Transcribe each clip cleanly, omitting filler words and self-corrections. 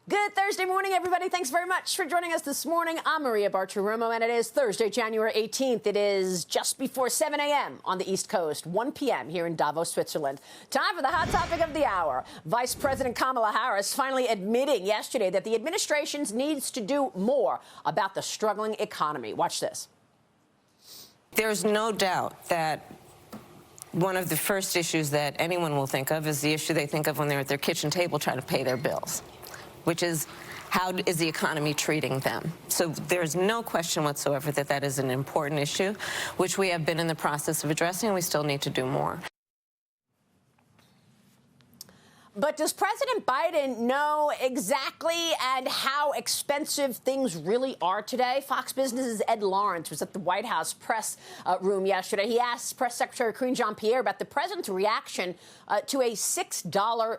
Good Thursday morning, everybody. Thanks very much for joining us this morning. I'm Maria Bartiromo, and it is Thursday, January 18th. It is just before 7 a.m. on the East Coast, 1 p.m. here in Davos, Switzerland. Time for the hot topic of the hour. Vice President Kamala Harris finally admitting yesterday that the administration needs to do more about the struggling economy. Watch this. There's no doubt that one of the first issues that anyone will think of is the issue they think of when they're at their kitchen table trying to pay their bills, which is how is the economy treating them? So there's no question whatsoever that that is an important issue, which we have been in the process of addressing, and we still need to do more. But does President Biden know exactly and how expensive things really are today? Fox Business's Ed Lawrence was at the White House press room yesterday. He asked Press Secretary Karine Jean-Pierre about the president's reaction to a $6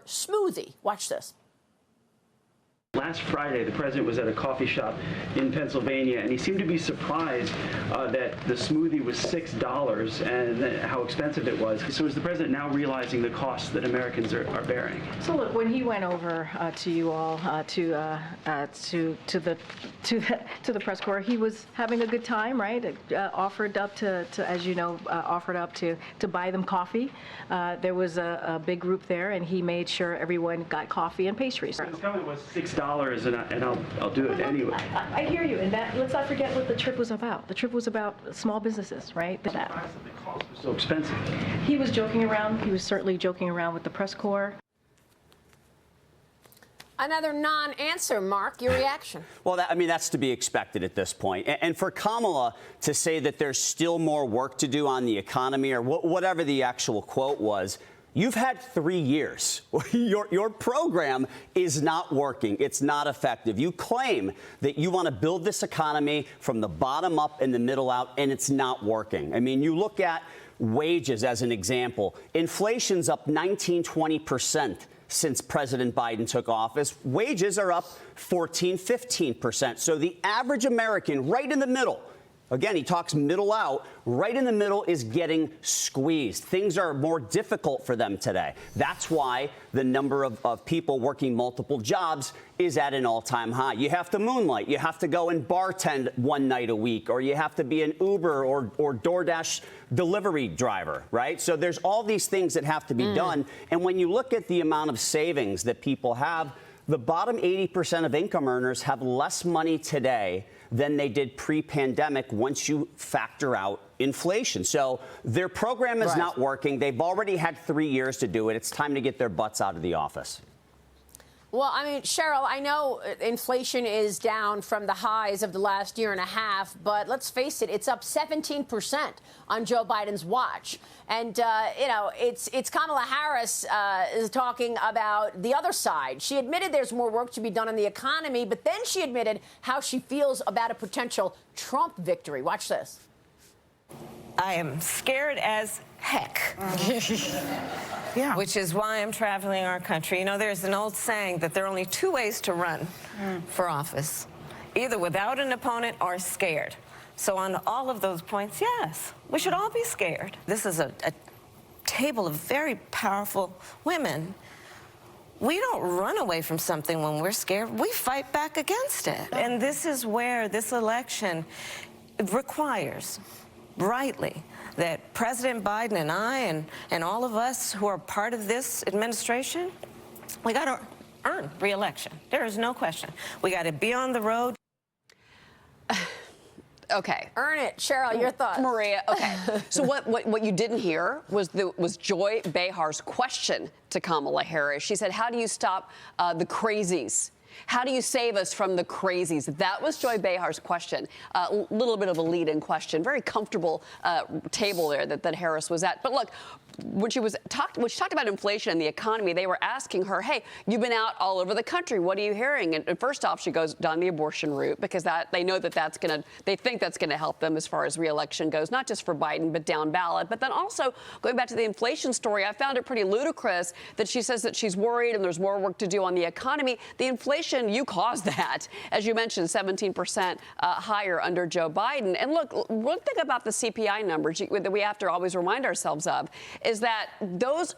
smoothie. Watch this. Last Friday, the president was at a coffee shop in Pennsylvania, and he seemed to be surprised that the smoothie was $6 and how expensive it was. So is the president now realizing the costs that Americans are bearing? So look, when he went over to you all, to the press corps, he was having a good time, right? Offered up to as you know, offered up to buy them coffee. There was a big group there, and he made sure everyone got coffee and pastries. His comment was $6. And I'll do it anyway. I hear you, and that let's not forget what the trip was about. The trip was about small businesses, right? The cost was so expensive. He was joking around. He was certainly joking around with the press corps. Another non-answer, Mark. Your reaction? Well, that's to be expected at this point. And for Kamala to say that there's still more work to do on the economy or whatever the actual quote was, you've had 3 years. Your program is not working. It's not effective. You claim that you want to build this economy from the bottom up and the middle out, and it's not working. I mean, you look at wages as an example. Inflation's up 19-20% since President Biden took office. Wages are up 14-15%. So the average American right in the middle, again, he talks middle out, right in the middle is getting squeezed. Things are more difficult for them today. That's why the number of people working multiple jobs is at an all-time high. You have to moonlight. You have to go and bartend one night a week, or you have to be an Uber or DoorDash delivery driver, right? So there's all these things that have to be done. And when you look at the amount of savings that people have, the bottom 80% of income earners have less money today than they did pre-pandemic once you factor out inflation. So their program is not working. They've already had 3 years to do it. It's time to get their butts out of the office. Well, I mean, Cheryl, I know inflation is down from the highs of the last year and a half, but let's face it, it's up 17% on Joe Biden's watch. And, you know, it's Kamala Harris is talking about the other side. She admitted there's more work to be done on the economy, but then she admitted how she feels about a potential Trump victory. Watch this. I am scared as heck. Yeah. Which is why I'm traveling our country. You know, there's an old saying that there are only two ways to run for office, either without an opponent or scared. So on all of those points, yes, we should all be scared. This is a table of very powerful women. We don't run away from something when we're scared. We fight back against it. And this is where this election requires, rightly, that President Biden and I and all of us who are part of this administration, we got to earn re-election. There is no question. We got to be on the road. Okay. Earn it. Cheryl, your thoughts. Maria, okay. So what you didn't hear was Joy Behar's question to Kamala Harris. She said, how do you stop the crazies? How do you save us from the crazies? That was Joy Behar's question. A little bit of a lead-in question. Very comfortable table there that Harris was at. But look, when she talked about inflation and the economy, they were asking her, hey, you've been out all over the country. What are you hearing? And first off, she goes down the abortion route because they know they think that's going to help them as far as re-election goes, not just for Biden, but down ballot. But then also going back to the inflation story, I found it pretty ludicrous that she says that she's worried and there's more work to do on the economy. The inflation inflation, you caused that. As you mentioned, 17% higher under Joe Biden. And look, one thing about the CPI numbers that we have to always remind ourselves of is that those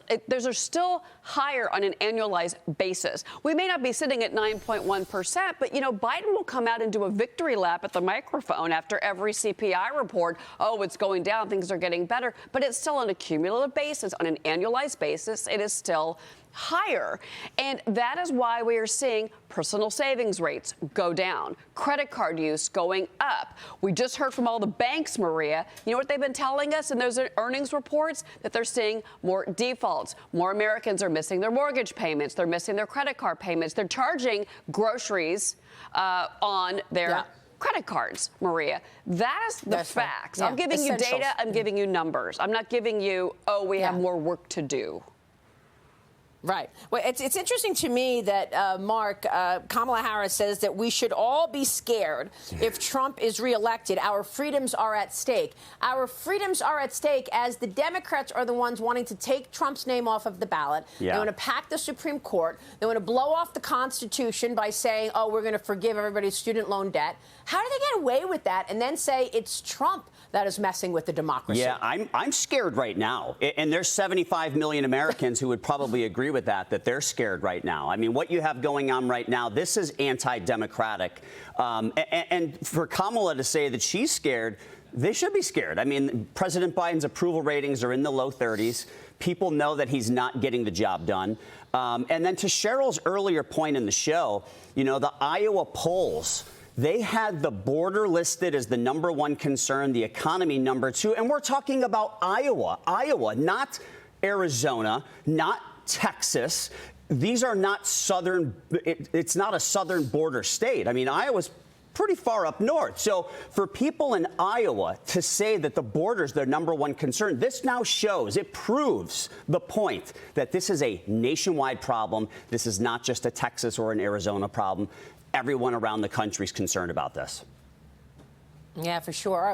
are still higher on an annualized basis. We may not be sitting at 9.1%, but, you know, Biden will come out and do a victory lap at the microphone after every CPI report. Oh, it's going down. Things are getting better. But it's still on a cumulative basis, on an annualized basis. It is still higher. And that is why we are seeing personal savings rates go down, credit card use going up. We just heard from all the banks, Maria. You know what they've been telling us in those earnings reports? That they're seeing more defaults. More Americans are missing their mortgage payments. They're missing their credit card payments. They're charging groceries on their credit cards, Maria. That is the facts. I'm giving you data. I'm giving you numbers. I'm not giving you, oh, we have more work to do. Right. Well, it's interesting to me that, Mark, Kamala Harris says that we should all be scared if Trump is reelected. Our freedoms are at stake. Our freedoms are at stake as the Democrats are the ones wanting to take Trump's name off of the ballot. They want to pack the Supreme Court. They want to blow off the Constitution by saying, oh, we're going to forgive everybody's student loan debt. How do they get away with that and then say it's Trump that is messing with the democracy? Yeah, I'm scared right now. And there's 75 million Americans who would probably agree with that they're scared right now. I mean, what you have going on right now, this is anti-democratic. And for Kamala to say that she's scared, they should be scared. I mean, President Biden's approval ratings are in the low 30s. People know that he's not getting the job done. And then to Cheryl's earlier point in the show, you know, the Iowa polls, they had the border listed as the #1 concern, the economy #2. And we're talking about Iowa, not Arizona, not Texas. These are not southern. It's not a southern border state. I mean, Iowa's pretty far up north. So for people in Iowa to say that the border is their #1 concern, this now shows, it proves the point that this is a nationwide problem. This is not just a Texas or an Arizona problem. Everyone around the country is concerned about this. Yeah, for sure. All right.